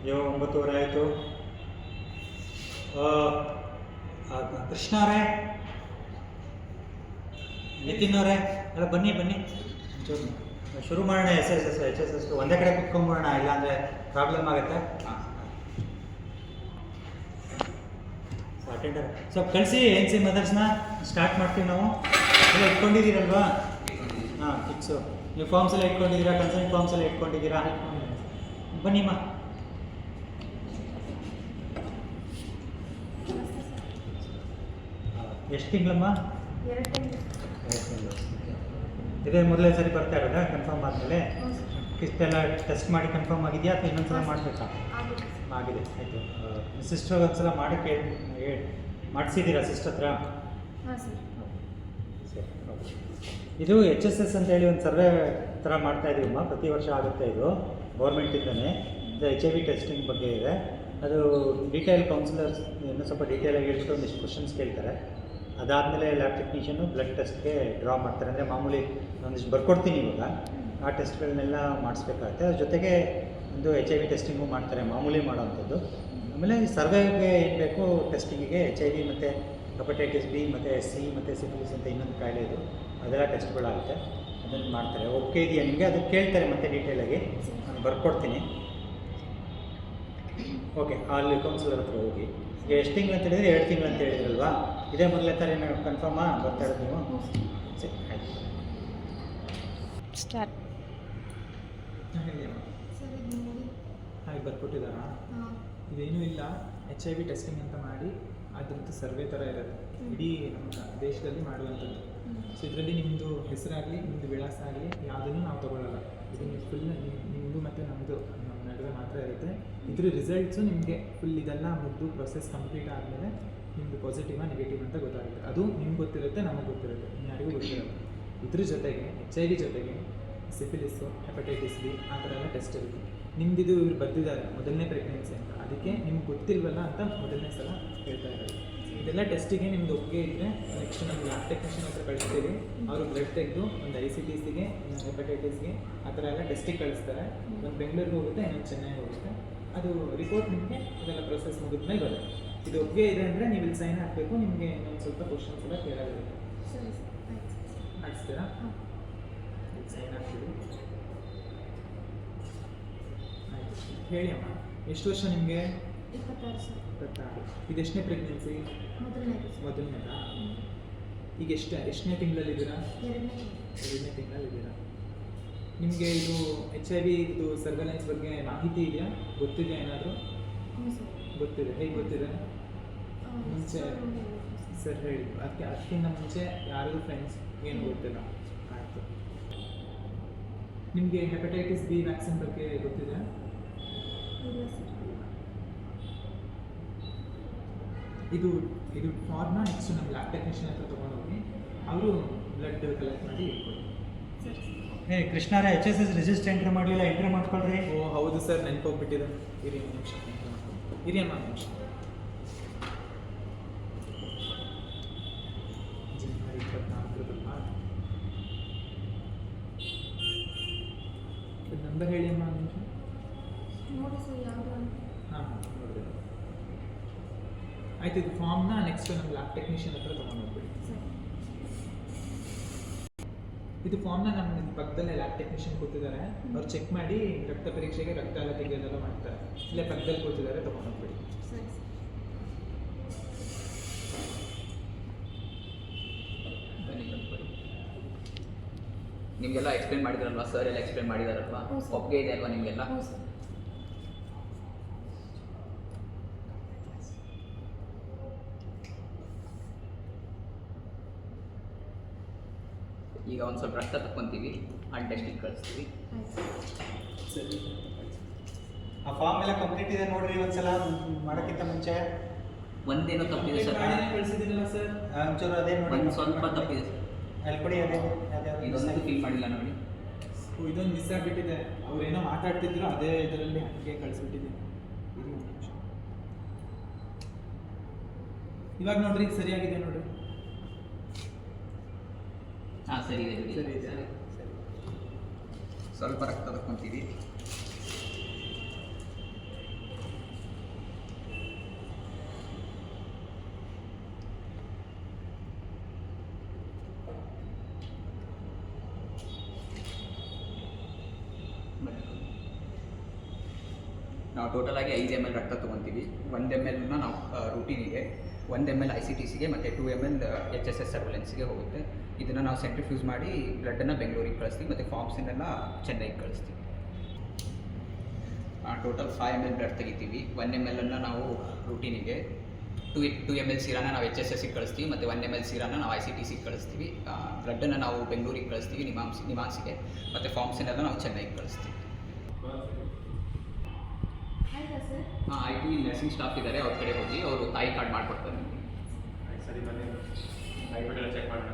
ಅಯ್ಯೋ 9:30 ಆಯಿತು. ಕೃಷ್ಣ ಅವರೇ, ನಿತಿನ್ ಅವರೇ, ಎಲ್ಲ ಬನ್ನಿ ಬನ್ನಿ. ಒಂಚೂರು ಶುರು ಮಾಡೋಣ. ಎಸ್ ಒಂದೇ ಕಡೆ ಕುತ್ಕೊಂಡ್ಬಿಡೋಣ, ಇಲ್ಲಾಂದರೆ ಪ್ರಾಬ್ಲಮ್ ಆಗುತ್ತೆ. ಅಟೆಂಡರ್ ಸ್ವಲ್ಪ ಕಳಿಸಿ. NC ಮದರ್ಸ್ನ ಸ್ಟಾರ್ಟ್ ಮಾಡ್ತೀವಿ ನಾವು. ಎಲ್ಲ ಇಟ್ಕೊಂಡಿದ್ದೀರಲ್ವಾ? ಹಾಂ, ಫಿಕ್ಸು. ನೀವು ಫಾರ್ಮ್ಸ್ ಎಲ್ಲ ಇಟ್ಕೊಂಡಿದ್ದೀರಾ? ಕನ್ಸರ್ನ್ ಫಾರ್ಮ್ಸ್ ಎಲ್ಲ ಇಟ್ಕೊಂಡಿದ್ದೀರಾ? ಬನ್ನಿಮ್ಮ. ಎಷ್ಟು ತಿಂಗಳಮ್ಮ? 2 ತಿಂಗಳು. ಇದೇ ಮೊದಲೇ ಸರಿ ಬರ್ತಾ ಇರೋದಾ? ಕನ್ಫರ್ಮ್ ಆದಮೇಲೆ ಇಷ್ಟೆಲ್ಲ ಟೆಸ್ಟ್ ಮಾಡಿ ಕನ್ಫರ್ಮ್ ಆಗಿದೆಯಾ ಅಥವಾ ಇನ್ನೊಂದ್ಸಲ ಮಾಡಬೇಕಾ? ಆಗಿದೆ. ಆಯಿತು. ಸಿಸ್ಟರ್ ಒಂದ್ಸಲ ಮಾಡೋಕ್ಕೆ ಮಾಡಿಸಿದ್ದೀರಾ ಸಿಸ್ಟರ್ ಹತ್ರ? ಹಾಂ ಸರ್. ಸರಿ, ಓಕೆ. ಇದು HSS ಅಂತೇಳಿ ಒಂದು ಸರ್ವೆ ಥರ ಮಾಡ್ತಾಯಿದ್ದೀವಮ್ಮ. ಪ್ರತಿ ವರ್ಷ ಆಗುತ್ತೆ ಇದು, ಗೌರ್ಮೆಂಟಿಂದನೇ. ಇದು HIV ಟೆಸ್ಟಿಂಗ್ ಬಗ್ಗೆ ಇದೆ. ಅದು ಡೀಟೇಲ್ ಕೌನ್ಸಿಲರ್ಸ್ ಇನ್ನೂ ಸ್ವಲ್ಪ ಡೀಟೇಲಾಗಿ ಹೇಳ್ಬಿಟ್ಟು ಒಂದಿಷ್ಟು ಕ್ವಶನ್ಸ್ ಕೇಳ್ತಾರೆ. ಅದಾದಮೇಲೆ ಲ್ಯಾಬ್ ಟೆಕ್ನಿಷಿಯನು ಬ್ಲಡ್ ಟೆಸ್ಟ್ಗೆ ಡ್ರಾ ಮಾಡ್ತಾರೆ. ಅಂದರೆ ಮಾಮೂಲಿ ಒಂದಿಷ್ಟು ಬರ್ಕೊಡ್ತೀನಿ ಇವಾಗ. ಆ ಟೆಸ್ಟ್ಗಳನ್ನೆಲ್ಲ ಮಾಡಿಸ್ಬೇಕಾಗುತ್ತೆ. ಅದ್ರ ಜೊತೆಗೆ ಒಂದು HIV ಟೆಸ್ಟಿಂಗು ಮಾಡ್ತಾರೆ, ಮಾಮೂಲಿ ಮಾಡೋವಂಥದ್ದು. ಆಮೇಲೆ ಸರ್ವೆಗೆ ಏನು ಬೇಕು ಟೆಸ್ಟಿಂಗಿಗೆ HIV ಮತ್ತು ಹೆಪಟೈಟಿಸ್ B ಮತ್ತು C ಮತ್ತು ಸಿಫಿಲಿಸ್ ಅಂತ ಇನ್ನೊಂದು ಕಾಯಿಲೆ ಇದು, ಅದೆಲ್ಲ ಟೆಸ್ಟ್ಗಳಾಗುತ್ತೆ. ಅದನ್ನು ಮಾಡ್ತಾರೆ. ಓಕೆ ಇದೆಯಾ ನಿಮಗೆ? ಅದು ಕೇಳ್ತಾರೆ ಮತ್ತೆ ಡೀಟೇಲಾಗಿ. ನಾನು ಬರ್ಕೊಡ್ತೀನಿ. ಓಕೆ, ಅಲ್ಲಿ ಕೌನ್ಸಿಲರ್ ಹತ್ರ ಹೋಗಿ. ಈಗ ಎಷ್ಟು ತಿಂಗಳು ಅಂತ ಹೇಳಿದ್ರೆ 2 ತಿಂಗಳು ಅಂತ ಹೇಳಿದ್ರಲ್ವಾ? ಇದೇ ಮೊದಲೇ ಥರ ಏನು ಕನ್ಫರ್ಮಾ ಬರ್ತಾ ಇರೋದು ನೀವು? ಸರಿ, ಆಯಿತು. ಸ್ಟಾರ್ಟ್. ಹೇಳಿ ಅಮ್ಮ. ಸರ್ ಇದು ನೋಡಿ. ಹಾಗೆ ಬರ್ಕೊಟ್ಟಿದ್ದಾರಾ? ಹಾಂ. ಇದೇನೂ ಇಲ್ಲ, HIV ಟೆಸ್ಟಿಂಗ್ ಅಂತ ಮಾಡಿ ಅದ್ರದ್ದು ಸರ್ವೆ ಥರ ಇರುತ್ತೆ. ಇಡೀ ನಮ್ಮ ದೇಶದಲ್ಲಿ ಮಾಡುವಂಥದ್ದು. ಸೊ ಇದರಲ್ಲಿ ನಿಮ್ಮದು ಹೆಸರಾಗಲಿ, ನಿಮ್ಮದು ವಿಳಾಸ ಆಗಲಿ ಯಾವುದನ್ನು ನಾವು ತೊಗೊಳ್ಳಲ್ಲ. ಇದು ನೀವು ಫುಲ್ ನಿಮ್ಮದು ಮತ್ತು ನಮ್ಮದು ನಮ್ಮ ನಡುವೆ ಮಾತ್ರ ಇರುತ್ತೆ. ಇದ್ರ ರಿಸಲ್ಟ್ಸು ನಿಮಗೆ ಫುಲ್ ಇದೆಲ್ಲ ಮುಗಿದು ಪ್ರೊಸೆಸ್ ಕಂಪ್ಲೀಟ್ ಆದಮೇಲೆ ನಿಮ್ಮದು ಪಾಸಿಟಿವಾ ನೆಗೆಟಿವ್ ಅಂತ ಗೊತ್ತಾಗುತ್ತೆ. ಅದು ನಿಮ್ಗೆ ಗೊತ್ತಿರುತ್ತೆ, ನಮಗೆ ಗೊತ್ತಿರುತ್ತೆ, ಯಾರಿಗೂ ಗೊತ್ತಿರುತ್ತೆ. ಇದ್ರ ಜೊತೆಗೆ HIV ಜೊತೆಗೆ ಸಿಫಿಲಿಸ್ಸು, ಹೆಪಟೈಟಿಸ್ B ಆ ಥರ ಎಲ್ಲ ಟೆಸ್ಟ್ ಇರುತ್ತೆ. ನಿಮ್ಮದಿದು ಇವ್ರು ಬರ್ತಿದ್ದಾರೆ ಮೊದಲನೇ ಪ್ರೆಗ್ನೆನ್ಸಿ ಅಂತ, ಅದಕ್ಕೆ ನಿಮ್ಗೆ ಗೊತ್ತಿಲ್ವಲ್ಲ ಅಂತ ಮೊದಲನೇ ಸಲ ಹೇಳ್ತಾ ಇದ್ದಾರೆ. ಇದೆಲ್ಲ ಟೆಸ್ಟಿಗೆ ನಿಮ್ದು ಒಪ್ಪಿಗೆ ಇದ್ದರೆ ನೆಕ್ಸ್ಟ್ ನಮ್ಮ ಲ್ಯಾಬ್ ಟೆಕ್ನಿಷಿಯನ್ ಹತ್ರ ಕಳಿಸ್ತೀವಿ. ಅವರು ಬ್ಲಡ್ ತೆಗೆದು ಒಂದು ICTCಗೆ, ಹೆಪಟೈಟಿಸ್ಗೆ ಆ ಥರ ಎಲ್ಲ ಟೆಸ್ಟಿಗೆ ಕಳಿಸ್ತಾರೆ. ಒಂದು ಬೆಂಗಳೂರಿಗೆ ಹೋಗುತ್ತೆ, ಇನ್ನೊಂದು ಚೆನ್ನೈಗೆ ಹೋಗುತ್ತೆ. ಅದು ರಿಪೋರ್ಟ್ ನಿಮಗೆ ಅದೆಲ್ಲ ಪ್ರೊಸೆಸ್ ಮುಗಿದ್ಮೇಲೆ ಬರುತ್ತೆ. ಇದು ಒಪ್ಪಿಗೆ ಇದೆ ಅಂದರೆ ನೀವು ಇಲ್ಲಿ ಸೈನ್ ಹಾಕಬೇಕು. ನಿಮಗೆ ಇನ್ನೊಂದು ಸ್ವಲ್ಪ ಕ್ವಶನ್ಸ್ ಎಲ್ಲ ಕೇಳೋದಿರುತ್ತೆ. ಸರಿ ಸರ್, ಆಯ್ತು. ಮಾಡಿಸ್ತೀರಾ? ಹಾಂ. ಸೈನ್ ಹಾಕ್ತೀವಿ. ಆಯಿತು, ಹೇಳಿ ಅಮ್ಮ, ಎಷ್ಟು ವರ್ಷ ನಿಮಗೆ? 26 ಸರ್. 26. ಇದು ಎಷ್ಟನೇ ಪ್ರೆಗ್ನೆನ್ಸಿ? ಮೊದಲನೇದು ಸರ್. ಮೊದಲನೇದಾ? ಈಗ ಎಷ್ಟನೇ ತಿಂಗಳಲ್ಲಿದ್ದೀರಾ? 2ನೇ ತಿಂಗಳು. 2ನೇ ತಿಂಗಳಲ್ಲಿದ್ದೀರಾ. ನಿಮಗೆ ಇದು HIV ಇದು ಸರ್ವೆಲೆನ್ಸ್ ಬಗ್ಗೆ ಮಾಹಿತಿ ಇದೆಯಾ? ಗೊತ್ತಿದೆಯಾ ಏನಾದರೂ? ಹ್ಞೂ ಸರ್. ಗೊತ್ತಿದೆ. ಹೇಗೆ ಗೊತ್ತಿದೆ? ಮುಂಚೆ ಸರ್ ಹೇಳಿದ್ರು ಸರ್. ಸರ್ ಹೇಳಿ. ಅದಕ್ಕಿಂತ ಮುಂಚೆ ಯಾರಿಗೂ ಫ್ರೆಂಡ್ಸ್ ಏನು ಗೊತ್ತಿಲ್ಲ. ಆಯಿತು. ನಿಮಗೆ ಹೆಪಟೈಟಿಸ್ B ವ್ಯಾಕ್ಸಿನ್ ಬಗ್ಗೆ ಗೊತ್ತಿದೆ? ಇಲ್ಲ ಸರ್. ಇದು ಫಾರ್ಮ್ನ ನೆಕ್ಸ್ಟ್ ನಮ್ಮ ಲ್ಯಾಬ್ ಟೆಕ್ನಿಷಿಯನ್ ಹತ್ರ ತೊಗೊಂಡೋಗಿ ಅವರು ಬ್ಲಡ್ ಕಲೆಕ್ಟ್ ಮಾಡಿ ಇಟ್ಕೊಡಿ. ಸರಿ ಸರ್. ಹೇ ಕೃಷ್ಣರೇ, HSS ರಿಜಿಸ್ಟರ್ ಎಂಟ್ರಿ ಮಾಡಲಿಲ್ಲ, ಎಂಟ್ರಿ ಮಾಡ್ಕೊಳ್ರಿ. ಓ ಹೌದು ಸರ್, ನೆನಪೋಗ್ಬಿಟ್ಟಿದೆ. ಇರಿ ಒಂದು ನಿಮಿಷ, ಇರಿ ಅಮ್ಮ ಒಂದು ನಿಮಿಷ. ಜನವರಿ 24 ನಂಬರ್ ಹೇಳಿ ಅಮ್ಮ ಒಂದು ನಿಮಿಷ. ನೋಡಿ ಸರ್ ಯಾವುದು ಅಂತ. ಹಾಂ ನೋಡಿದೆ. ಆಯ್ತು, ಇದು ಫಾರ್ಮ್ನ ನೆಕ್ಸ್ಟ್ ನಮ್ಮ ಲ್ಯಾಬ್ ಟೆಕ್ನಿಷಿಯನ್ ಹತ್ರ ತೊಗೊಂಡು ಹೋಗ್ಬಿಡಿ. ಸರಿ. ಇದು ಫಾರ್ಮ್ನ ನಮ್ಮ ಪಕ್ಕದಲ್ಲೇ ಲ್ಯಾಬ್ ಟೆಕ್ನಿಷಿಯನ್ ಕೂತಿದ್ದಾರೆ. ಅವ್ರು ಚೆಕ್ ಮಾಡಿ ರಕ್ತ ಪರೀಕ್ಷೆಗೆ ರಕ್ತ ಎಲ್ಲ ತೆಗೆಯೋದೆಲ್ಲ ಮಾಡ್ತಾರೆ. ಇಲ್ಲೇ ಪಕ್ಕದಲ್ಲಿ ಕೂತಿದ್ದಾರೆ, ತೊಗೊಂಡು ಹೋಗ್ಬಿಡಿ. ಸರಿ ಸರ್. ನಿಮಗೆಲ್ಲ ಎಕ್ಸ್ಪ್ಲೇನ್ ಮಾಡಿದಾರಲ್ವಾ ಸರ್? ಎಲ್ಲ ಎಕ್ಸ್ಪ್ಲೇನ್ ಮಾಡಿದಾರಲ್ವಾ? ಹ್ಞೂ ಸರ್. ಒಪ್ಪಿಗೆ ಇದೆ ಅಲ್ವಾ ನಿಮಗೆಲ್ಲ? ಹ್ಞೂ ಸರ್. ಈಗ ಒಂದು ಸ್ವಲ್ಪ ರಕ್ತ ತಕ್ಕೊಂತೀವಿ, ಅಲ್ಲಿ ಟೆಸ್ಟಿಗೆ ಕಳಿಸ್ತೀವಿ. ಆಯ್ತು. ಸರಿ. ಆ ಫಾರ್ಮ್ ಎಲ್ಲ ಕಂಪ್ಲೀಟ್ ಇದೆ ನೋಡ್ರಿ ಒಂದ್ಸಲ, ಮಾಡೋಕ್ಕಿಂತ ಮುಂಚೆ. ಒಂದೇನೋ ತಪ್ಪಿದೆ ಸರ್, ಕಳಿಸಿದ್ದೀನಲ್ಲ ಸರ್? ಒಂಚೂರು ಅದೇ ನೋಡಿ. ಒಂದು ಸ್ವಲ್ಪ ತಪ್ಪಿದೆ ಸರ್. ಅಲ್ಲಿ ಕೊಡಿ, ಅದೇ ಇದೊಂದು ಫೀಲ್ ಮಾಡಿಲ್ಲ ನೋಡಿ. ಇದೊಂದು ಮಿಸ್ ಆಗಿಬಿಟ್ಟಿದೆ. ಅವ್ರೇನೋ ಮಾತಾಡ್ತಿದ್ರು, ಅದೇ ಇದರಲ್ಲಿ ಹಾಗೆ ಕಳಿಸ್ಬಿಟ್ಟಿದ್ದೀನಿ. ಇರಿ ಒಂದು ನಿಮಿಷ. ಇವಾಗ ನೋಡ್ರಿ, ಸರಿಯಾಗಿದೆ ನೋಡ್ರಿ. ಹಾಂ ಸರಿ ಇದೆ ಬಿಡಿ. ಸರಿ ಇದೆ. ಸರಿ. ಸ್ವಲ್ಪ ರಕ್ತ ತಕ್ಕೊಂತೀವಿ. ನಾವು ಟೋಟಲಾಗಿ 5 ml ರಕ್ತ ತೊಗೊತೀವಿ. 1 ml ನಾವು ರೂಟೀನಿಗೆ, 1 ml ICTCಗೆ ಮತ್ತು 2 ml HSS ಸರ್ವೆಲೆನ್ಸ್ಗೆ ಹೋಗುತ್ತೆ. ಇದನ್ನು ನಾವು ಸೆಂಟ್ರಿಫ್ಯೂಸ್ ಮಾಡಿ ಬ್ಲಡ್ಡನ್ನು ಬೆಂಗಳೂರಿಗೆ ಕಳಿಸ್ತೀವಿ ಮತ್ತು ಫಾರ್ಮ್ಸನ್ನೆಲ್ಲ ಚೆನ್ನೈಗೆ ಕಳಿಸ್ತೀವಿ. ಟೋಟಲ್ 5 ml ಬ್ಲಡ್ ತೆಗಿತೀವಿ. 1 ml ನಾವು ರೂಟೀನಿಗೆ, 2 ml ಸೀರಾನ ನಾವು HSSಗೆ ಕಳಿಸ್ತೀವಿ ಮತ್ತು 1 ml ಸೀರಾನ ನಾವು ICTCಗೆ ಕಳಿಸ್ತೀವಿ. ಬ್ಲಡ್ಡನ್ನು ನಾವು ಬೆಂಗಳೂರಿಗೆ ಕಳಿಸ್ತೀವಿ, ನಿಮಾನ್ಸಿಗೆ, ಮತ್ತು ಫಾರ್ಮ್ಸನ್ನೆಲ್ಲ ನಾವು ಚೆನ್ನೈಗೆ ಕಳಿಸ್ತೀವಿ. ಆಯ್ತಾ ಸರ್? ಆಯಿತು. ಇಲ್ಲಿ ನರ್ಸಿಂಗ್ ಸ್ಟಾಫ್ ಇದ್ದಾರೆ, ಅವ್ರ ಕಡೆ ಹೋಗಿ ಅವರು ತಾಯಿ ಕಾರ್ಡ್ ಮಾಡಿಕೊಡ್ತಾರೆ ನಿಮಗೆ. ಸರಿ ಬನ್ನಿ, ಐ ಚೆಕ್ ಮಾಡೋಣ.